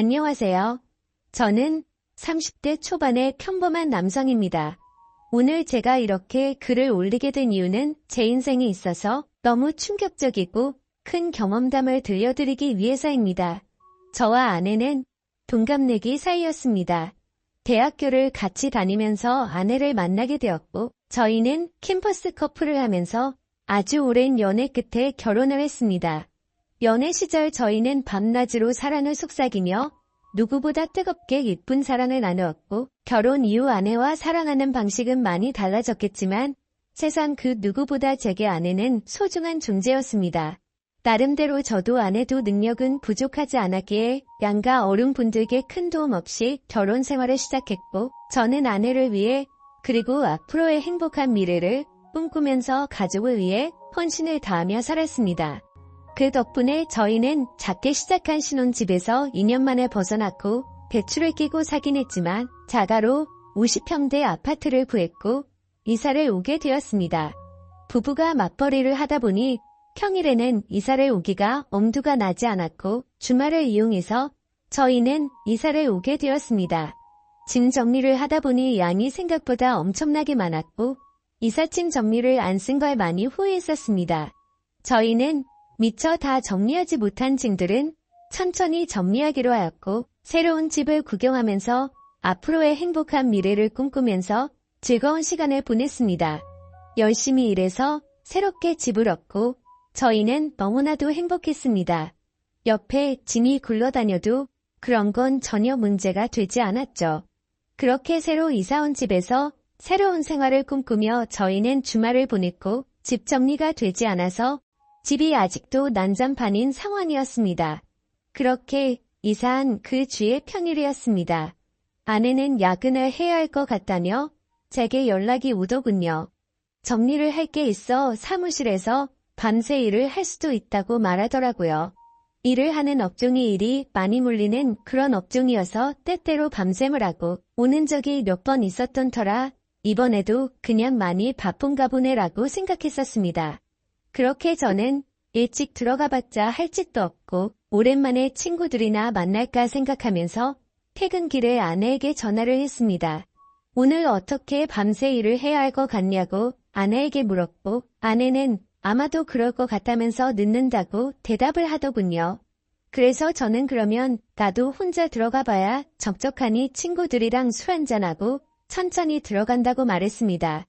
안녕하세요. 저는 30대 초반의 평범한 남성입니다. 오늘 제가 이렇게 글을 올리게 된 이유는 제 인생에 있어서 너무 충격적이고 큰 경험담을 들려드리기 위해서입니다. 저와 아내는 동갑내기 사이였습니다. 대학교를 같이 다니면서 아내를 만나게 되었고 저희는 캠퍼스 커플을 하면서 아주 오랜 연애 끝에 결혼을 했습니다. 연애 시절 저희는 밤낮으로 사랑을 속삭이며 누구보다 뜨겁게 예쁜 사랑을 나누었고 결혼 이후 아내와 사랑하는 방식은 많이 달라졌겠지만 세상 그 누구보다 제게 아내는 소중한 존재였습니다. 나름대로 저도 아내도 능력은 부족하지 않았기에 양가 어른분들께 큰 도움 없이 결혼 생활을 시작했고 저는 아내를 위해 그리고 앞으로의 행복한 미래를 꿈꾸면서 가족을 위해 헌신을 다하며 살았습니다. 그 덕분에 저희는 작게 시작한 신혼집에서 2년 만에 벗어났고 대출을 끼고 사긴 했지만 자가로 50평대 아파트를 구했고 이사를 오게 되었습니다. 부부가 맞벌이를 하다 보니 평일에는 이사를 오기가 엄두가 나지 않았고 주말을 이용해서 저희는 이사를 오게 되었습니다. 짐 정리를 하다 보니 양이 생각보다 엄청나게 많았고 이삿짐 정리를 안 쓴 걸 많이 후회했었습니다. 저희는 미처 다 정리하지 못한 짐들은 천천히 정리하기로 하였고 새로운 집을 구경하면서 앞으로의 행복한 미래를 꿈꾸면서 즐거운 시간을 보냈습니다. 열심히 일해서 새롭게 집을 얻고 저희는 너무나도 행복했습니다. 옆에 짐이 굴러다녀도 그런 건 전혀 문제가 되지 않았죠. 그렇게 새로 이사온 집에서 새로운 생활을 꿈꾸며 저희는 주말을 보냈고 집 정리가 되지 않아서 집이 아직도 난장판인 상황이었습니다. 그렇게 이사한 그 주의 평일이었습니다. 아내는 야근을 해야 할 것 같다며 제게 연락이 오더군요. 정리를 할 게 있어 사무실에서 밤새 일을 할 수도 있다고 말하더라고요. 일을 하는 업종이 일이 많이 몰리는 그런 업종이어서 때때로 밤샘을 하고 오는 적이 몇 번 있었던 터라 이번에도 그냥 많이 바쁜가 보네라고 생각했었습니다. 그렇게 저는 일찍 들어가봤자 할 짓도 없고 오랜만에 친구들이나 만날까 생각하면서 퇴근길에 아내에게 전화를 했습니다. 오늘 어떻게 밤새 일을 해야 할 것 같냐고 아내에게 물었고 아내는 아마도 그럴 것 같다면서 늦는다고 대답을 하더군요. 그래서 저는 그러면 나도 혼자 들어가봐야 적적하니 친구들이랑 술 한잔하고 천천히 들어간다고 말했습니다.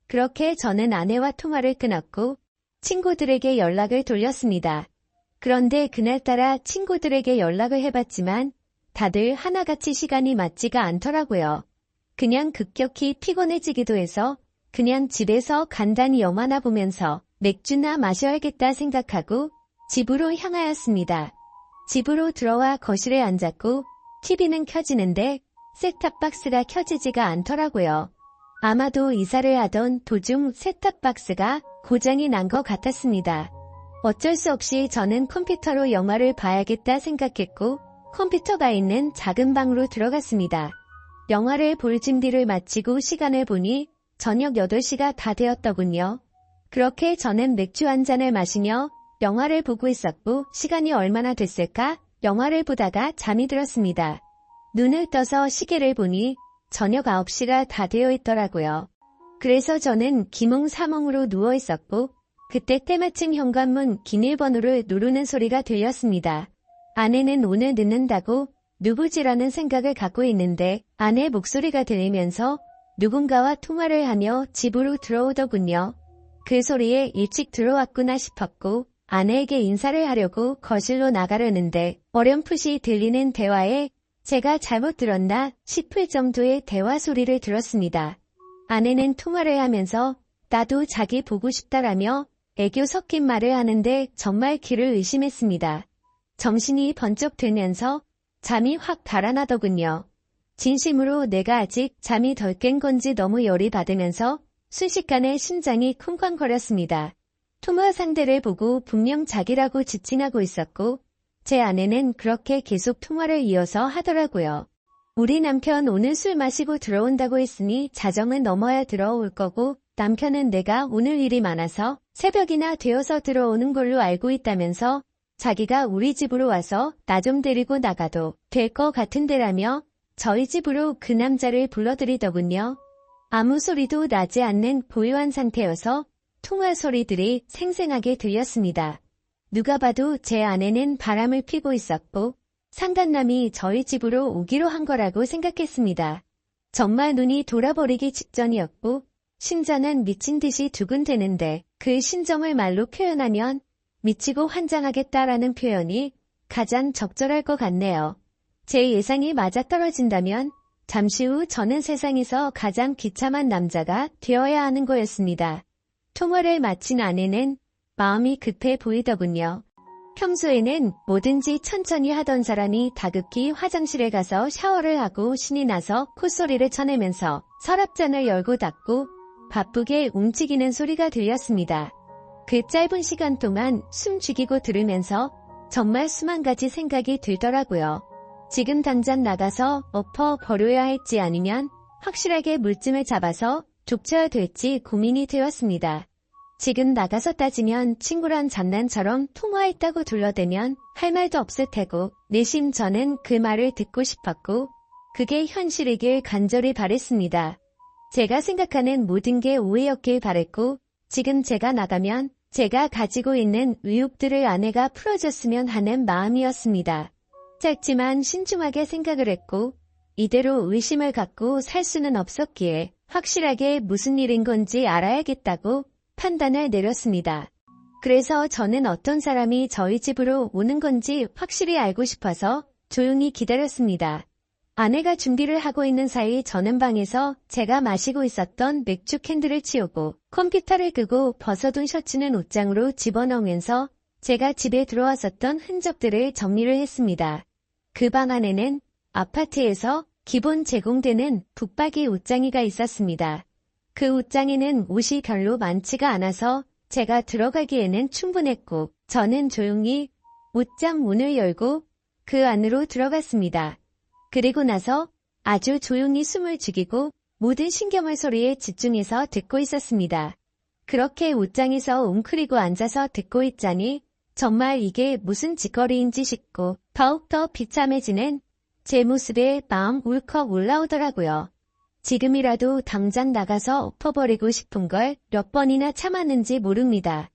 그렇게 저는 아내와 통화를 끊었고 친구들에게 연락을 돌렸습니다. 그런데 그날따라 친구들에게 연락을 해봤지만 다들 하나같이 시간이 맞지가 않더라고요. 그냥 급격히 피곤해지기도 해서 그냥 집에서 간단히 영화나 보면서 맥주나 마셔야겠다 생각하고 집으로 향하였습니다. 집으로 들어와 거실에 앉았고 TV는 켜지는데 셋탑박스가 켜지지가 않더라고요. 아마도 이사를 하던 도중 셋탑박스가 고장이 난 것 같았습니다. 어쩔 수 없이 저는 컴퓨터로 영화를 봐야겠다 생각했고 컴퓨터가 있는 작은 방으로 들어갔습니다. 영화를 볼 준비를 마치고 시간을 보니 저녁 8시가 다 되었더군요. 그렇게 저는 맥주 한 잔을 마시며 영화를 보고 있었고 시간이 얼마나 됐을까? 영화를 보다가 잠이 들었습니다. 눈을 떠서 시계를 보니 저녁 9시가 다 되어 있더라고요. 그래서 저는 기몽사몽으로 누워 있었고 그때 때마침 현관문 기밀번호를 누르는 소리가 들렸습니다. 아내는 오늘 늦는다고 누구지라는 생각을 갖고 있는데 아내 목소리가 들리면서 누군가와 통화를 하며 집으로 들어오더군요. 그 소리에 일찍 들어왔구나 싶었고 아내에게 인사를 하려고 거실로 나가려는데 어렴풋이 들리는 대화에 제가 잘못 들었나 싶을 정도의 대화 소리를 들었습니다. 아내는 통화를 하면서 나도 자기 보고 싶다라며 애교 섞인 말을 하는데 정말 귀를 의심했습니다. 정신이 번쩍 들면서 잠이 확 달아나더군요. 진심으로 내가 아직 잠이 덜 깬 건지 너무 열이 받으면서 순식간에 심장이 쿵쾅거렸습니다. 통화 상대를 보고 분명 자기라고 지칭하고 있었고 제 아내는 그렇게 계속 통화를 이어서 하더라고요. 우리 남편 오늘 술 마시고 들어온다고 했으니 자정은 넘어야 들어올 거고 남편은 내가 오늘 일이 많아서 새벽이나 되어서 들어오는 걸로 알고 있다면서 자기가 우리 집으로 와서 나 좀 데리고 나가도 될 것 같은데라며 저희 집으로 그 남자를 불러들이더군요. 아무 소리도 나지 않는 보요한 상태여서 통화 소리들이 생생하게 들렸습니다. 누가 봐도 제 아내는 바람을 피고 있었고 상간남이 저희 집으로 오기로 한 거라고 생각했습니다. 정말 눈이 돌아버리기 직전이었고 심장은 미친 듯이 두근대는데 그 심정을 말로 표현하면 미치고 환장하겠다라는 표현이 가장 적절할 것 같네요. 제 예상이 맞아떨어진다면 잠시 후 저는 세상에서 가장 비참한 남자가 되어야 하는 거였습니다. 통화를 마친 아내는 마음이 급해 보이더군요. 평소에는 뭐든지 천천히 하던 사람이 다급히 화장실에 가서 샤워를 하고 신이 나서 콧소리를 쳐내면서 서랍장을 열고 닫고 바쁘게 움직이는 소리가 들렸습니다. 그 짧은 시간 동안 숨 죽이고 들으면서 정말 수만 가지 생각이 들더라고요. 지금 당장 나가서 엎어 버려야 할지 아니면 확실하게 물증을 잡아서 족쳐야 될지 고민이 되었습니다. 지금 나가서 따지면 친구랑 장난처럼 통화했다고 둘러대면 할 말도 없을 테고 내심 저는 그 말을 듣고 싶었고 그게 현실이길 간절히 바랬습니다. 제가 생각하는 모든 게 오해였길 바랬고 지금 제가 나가면 제가 가지고 있는 의혹들을 아내가 풀어줬으면 하는 마음이었습니다. 짧지만 신중하게 생각을 했고 이대로 의심을 갖고 살 수는 없었기에 확실하게 무슨 일인 건지 알아야겠다고 판단을 내렸습니다. 그래서 저는 어떤 사람이 저희 집으로 오는 건지 확실히 알고 싶어서 조용히 기다렸습니다. 아내가 준비를 하고 있는 사이 저는 방에서 제가 마시고 있었던 맥주 캔들을 치우고 컴퓨터를 끄고 벗어둔 셔츠는 옷장으로 집어넣으면서 제가 집에 들어왔었던 흔적들을 정리를 했습니다. 그 방 안에는 아파트에서 기본 제공되는 붙박이 옷장이가 있었습니다. 그 옷장에는 옷이 별로 많지가 않아서 제가 들어가기에는 충분했고 저는 조용히 옷장 문을 열고 그 안으로 들어갔습니다. 그리고 나서 아주 조용히 숨을 죽이고 모든 신경을 소리에 집중해서 듣고 있었습니다. 그렇게 옷장에서 웅크리고 앉아서 듣고 있자니 정말 이게 무슨 짓거리인지 싶고 더욱더 비참해지는 제 모습에 마음 울컥 올라오더라고요. 지금이라도 당장 나가서 엎어버리고 싶은 걸 몇 번이나 참았는지 모릅니다.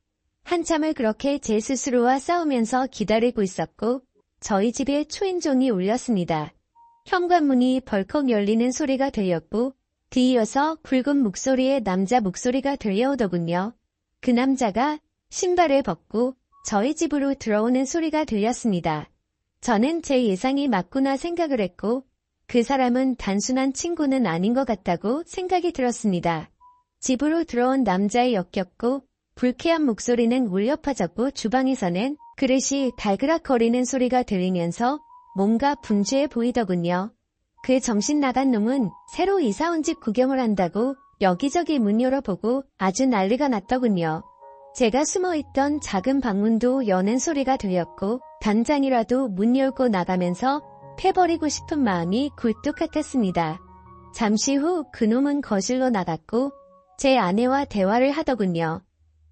한참을 그렇게 제 스스로와 싸우면서 기다리고 있었고 저희 집에 초인종이 울렸습니다. 현관문이 벌컥 열리는 소리가 들렸고 뒤이어서 굵은 목소리의 남자 목소리가 들려오더군요. 그 남자가 신발을 벗고 저희 집으로 들어오는 소리가 들렸습니다. 저는 제 예상이 맞구나 생각을 했고 그 사람은 단순한 친구는 아닌 것 같다고 생각이 들었습니다. 집으로 들어온 남자의 역겹고 불쾌한 목소리는 울려 퍼졌고 주방에서는 그릇이 달그락거리는 소리가 들리면서 뭔가 분주해 보이더군요. 그 정신 나간 놈은 새로 이사 온 집 구경을 한다고 여기저기 문 열어보고 아주 난리가 났더군요. 제가 숨어있던 작은 방문도 여는 소리가 들렸고 당장이라도 문 열고 나가면서 패버리고 싶은 마음이 굴뚝 같았습니다. 잠시 후 그놈은 거실로 나갔고 제 아내와 대화를 하더군요.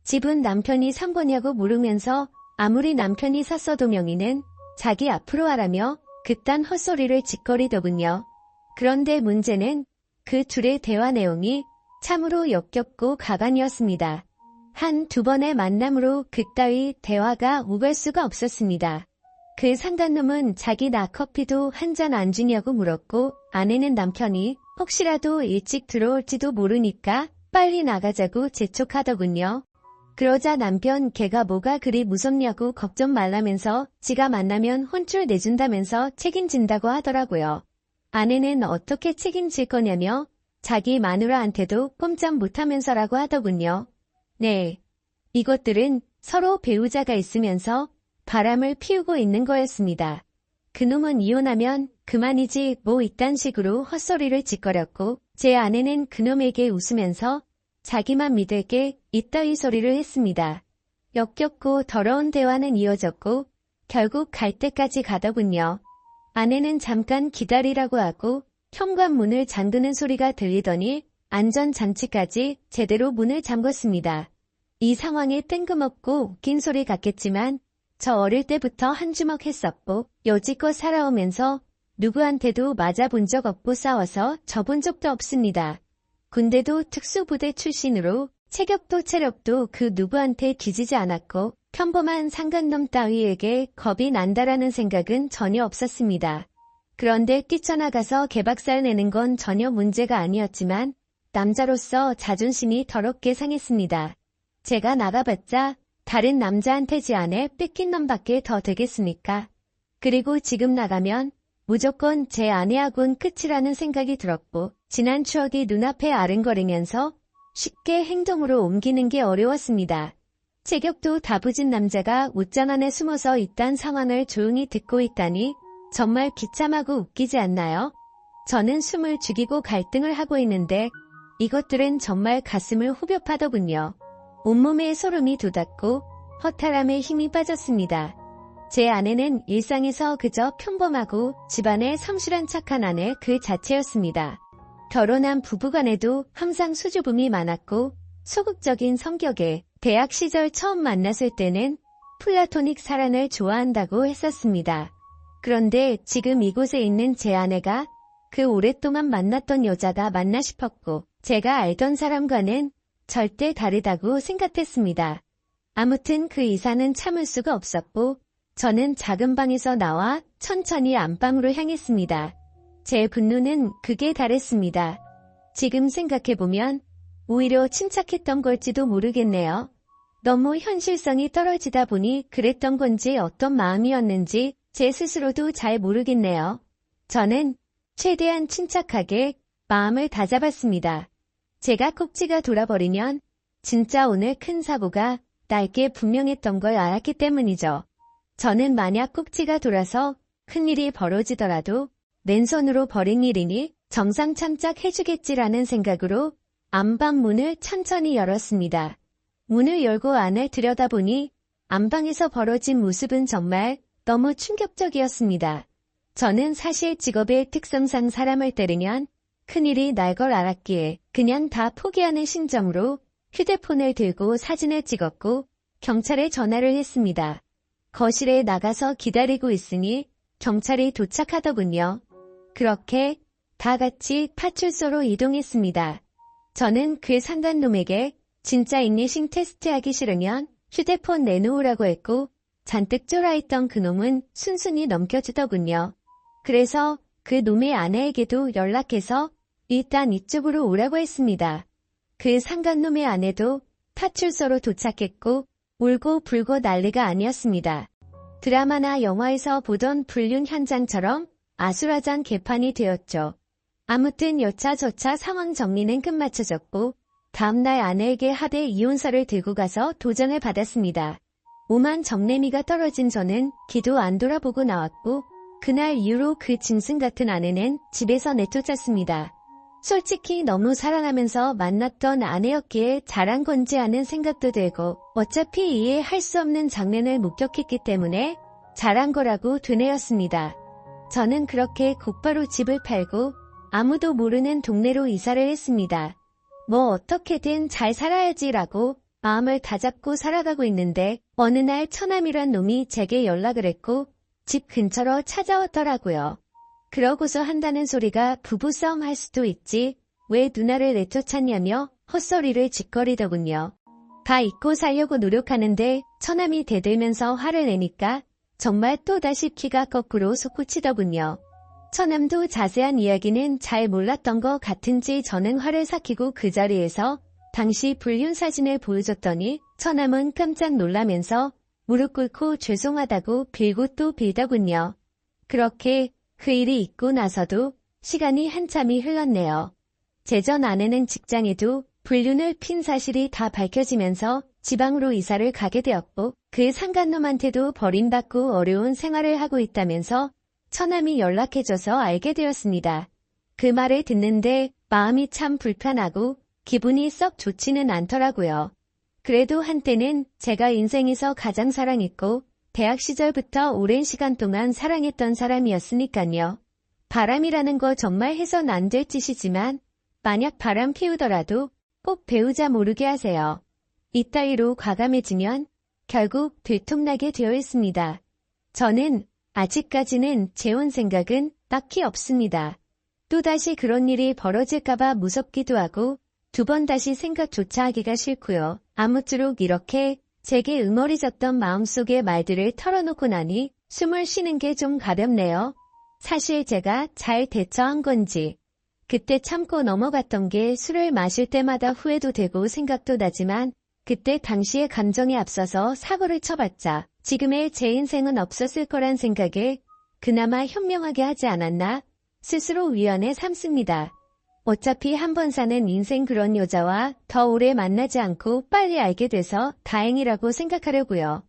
집은 남편이 산 거냐고 물으면서 아무리 남편이 샀어도 명의는 자기 앞으로 하라며 그딴 헛소리를 짓거리더군요. 그런데 문제는 그 둘의 대화 내용이 참으로 역겹고 가관이었습니다. 한 두 번의 만남으로 그따위 대화가 오갈 수가 없었습니다. 그 상간놈은 자기 나 커피도 한 잔 안 주냐고 물었고 아내는 남편이 혹시라도 일찍 들어올지도 모르니까 빨리 나가자고 재촉하더군요. 그러자 남편 걔가 뭐가 그리 무섭냐고 걱정 말라면서 지가 만나면 혼쭐 내준다면서 책임진다고 하더라고요. 아내는 어떻게 책임질 거냐며 자기 마누라한테도 꼼짝 못하면서라고 하더군요. 네, 이것들은 서로 배우자가 있으면서 바람을 피우고 있는 거였습니다. 그놈은 이혼하면 그만이지 뭐 이딴 식으로 헛소리를 짓거렸고 제 아내는 그놈에게 웃으면서 자기만 믿을 게 이따위 소리를 했습니다. 역겹고 더러운 대화는 이어졌고 결국 갈 때까지 가더군요. 아내는 잠깐 기다리라고 하고 현관문을 잠그는 소리가 들리더니 안전장치까지 제대로 문을 잠궜습니다. 이 상황에 뜬금없고 웃긴 소리 같겠지만 저 어릴 때부터 한 주먹 했었고 여지껏 살아오면서 누구한테도 맞아본 적 없고 싸워서 져본 적도 없습니다. 군대도 특수부대 출신으로 체격도 체력도 그 누구한테 뒤지지 않았고 평범한 상간놈 따위에게 겁이 난다라는 생각은 전혀 없었습니다. 그런데 뛰쳐나가서 개박살 내는 건 전혀 문제가 아니었지만 남자로서 자존심이 더럽게 상했습니다. 제가 나가봤자 다른 남자한테 제 아내 뺏긴 놈밖에 더 되겠습니까? 그리고 지금 나가면 무조건 제 아내하고는 끝이라는 생각이 들었고 지난 추억이 눈앞에 아른거리면서 쉽게 행동으로 옮기는 게 어려웠습니다. 체격도 다부진 남자가 옷장 안에 숨어서 이딴 상황을 조용히 듣고 있다니 정말 비참하고 웃기지 않나요? 저는 숨을 죽이고 갈등을 하고 있는데 이것들은 정말 가슴을 후벼 파더군요. 온몸에 소름이 돋았고 허탈함에 힘이 빠졌습니다. 제 아내는 일상에서 그저 평범하고 집안에 성실한 착한 아내 그 자체였습니다. 결혼한 부부간에도 항상 수줍음이 많았고 소극적인 성격에 대학 시절 처음 만났을 때는 플라토닉 사랑을 좋아한다고 했었습니다. 그런데 지금 이곳에 있는 제 아내가 그 오랫동안 만났던 여자가 맞나 싶었고 제가 알던 사람과는 절대 다르다고 생각했습니다. 아무튼 그 이사는 참을 수가 없었고 저는 작은 방에서 나와 천천히 안방으로 향했습니다. 제 분노는 극에 달했습니다. 지금 생각해보면 오히려 침착했던 걸지도 모르겠네요. 너무 현실성이 떨어지다 보니 그랬던 건지 어떤 마음이었는지 제 스스로도 잘 모르겠네요. 저는 최대한 침착하게 마음을 다잡았습니다. 제가 꼭지가 돌아버리면 진짜 오늘 큰 사고가 날 게 분명했던 걸 알았기 때문이죠. 저는 만약 꼭지가 돌아서 큰일이 벌어지더라도 맨손으로 벌인 일이니 정상 참작해주겠지라는 생각으로 안방 문을 천천히 열었습니다. 문을 열고 안을 들여다보니 안방에서 벌어진 모습은 정말 너무 충격적이었습니다. 저는 사실 직업의 특성상 사람을 때리면 큰일이 날 걸 알았기에 그냥 다 포기하는 심정으로 휴대폰을 들고 사진을 찍었고 경찰에 전화를 했습니다. 거실에 나가서 기다리고 있으니 경찰이 도착하더군요. 그렇게 다 같이 파출소로 이동했습니다. 저는 그 상간놈에게 진짜 인내심 테스트하기 싫으면 휴대폰 내놓으라고 했고 잔뜩 쫄아있던 그놈은 순순히 넘겨주더군요. 그래서 그 놈의 아내에게도 연락해서 일단 이쪽으로 오라고 했습니다. 그 상간놈의 아내도 파출소로 도착했고 울고 불고 난리가 아니었습니다. 드라마나 영화에서 보던 불륜 현장처럼 아수라장 개판이 되었죠. 아무튼 여차저차 상황 정리는 끝마쳐졌고 다음날 아내에게 하대 이혼서를 들고 가서 도장을 받았습니다. 오만 정내미가 떨어진 저는 뒤도 안 돌아보고 나왔고 그날 이후로 그 짐승 같은 아내는 집에서 내쫓았습니다. 솔직히 너무 사랑하면서 만났던 아내였기에 잘한 건지 하는 생각도 들고 어차피 이해할 수 없는 장면을 목격했기 때문에 잘한 거라고 되뇌었습니다. 저는 그렇게 곧바로 집을 팔고 아무도 모르는 동네로 이사를 했습니다. 뭐 어떻게든 잘 살아야지라고 마음을 다잡고 살아가고 있는데 어느 날 처남이란 놈이 제게 연락을 했고 집 근처로 찾아왔더라고요. 그러고서 한다는 소리가 부부싸움 할 수도 있지 왜 누나를 내쫓았냐며 헛소리를 짓거리더군요. 다 잊고 살려고 노력하는데 처남이 대들면서 화를 내니까 정말 또다시 피가 거꾸로 솟구치더군요. 처남도 자세한 이야기는 잘 몰랐던 것 같은지 저는 화를 삭히고 그 자리에서 당시 불륜 사진을 보여줬더니 처남은 깜짝 놀라면서 무릎 꿇고 죄송하다고 빌고 또 빌더군요. 그렇게 그 일이 있고 나서도 시간이 한참이 흘렀네요. 제 전 아내는 직장에도 불륜을 핀 사실이 다 밝혀지면서 지방으로 이사를 가게 되었고 그 상간놈한테도 버림받고 어려운 생활을 하고 있다면서 처남이 연락해줘서 알게 되었습니다. 그 말을 듣는데 마음이 참 불편하고 기분이 썩 좋지는 않더라고요. 그래도 한때는 제가 인생에서 가장 사랑했고 대학 시절부터 오랜 시간 동안 사랑했던 사람이었으니까요. 바람이라는 거 정말 해선 안 될 짓이지만 만약 바람 피우더라도 꼭 배우자 모르게 하세요. 이따위로 과감해지면 결국 들통나게 되어 있습니다. 저는 아직까지는 재혼 생각은 딱히 없습니다. 또다시 그런 일이 벌어질까봐 무섭기도 하고 두 번 다시 생각조차 하기가 싫고요. 아무쪼록 이렇게 제게 응어리졌던 마음속의 말들을 털어놓고 나니 숨을 쉬는 게 좀 가볍네요. 사실 제가 잘 대처한 건지 그때 참고 넘어갔던 게 술을 마실 때마다 후회도 되고 생각도 나지만 그때 당시의 감정에 앞서서 사고를 쳐봤자 지금의 제 인생은 없었을 거란 생각에 그나마 현명하게 하지 않았나 스스로 위안에 삼습니다. 어차피 한 번 사는 인생 그런 여자와 더 오래 만나지 않고 빨리 알게 돼서 다행이라고 생각하려고요.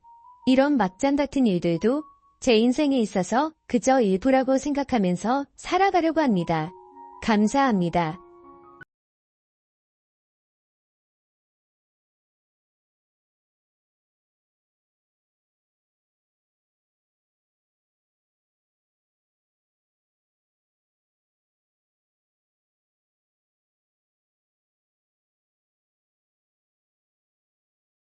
이런 막장 같은 일들도 제 인생에 있어서 그저 일부라고 생각하면서 살아가려고 합니다. 감사합니다.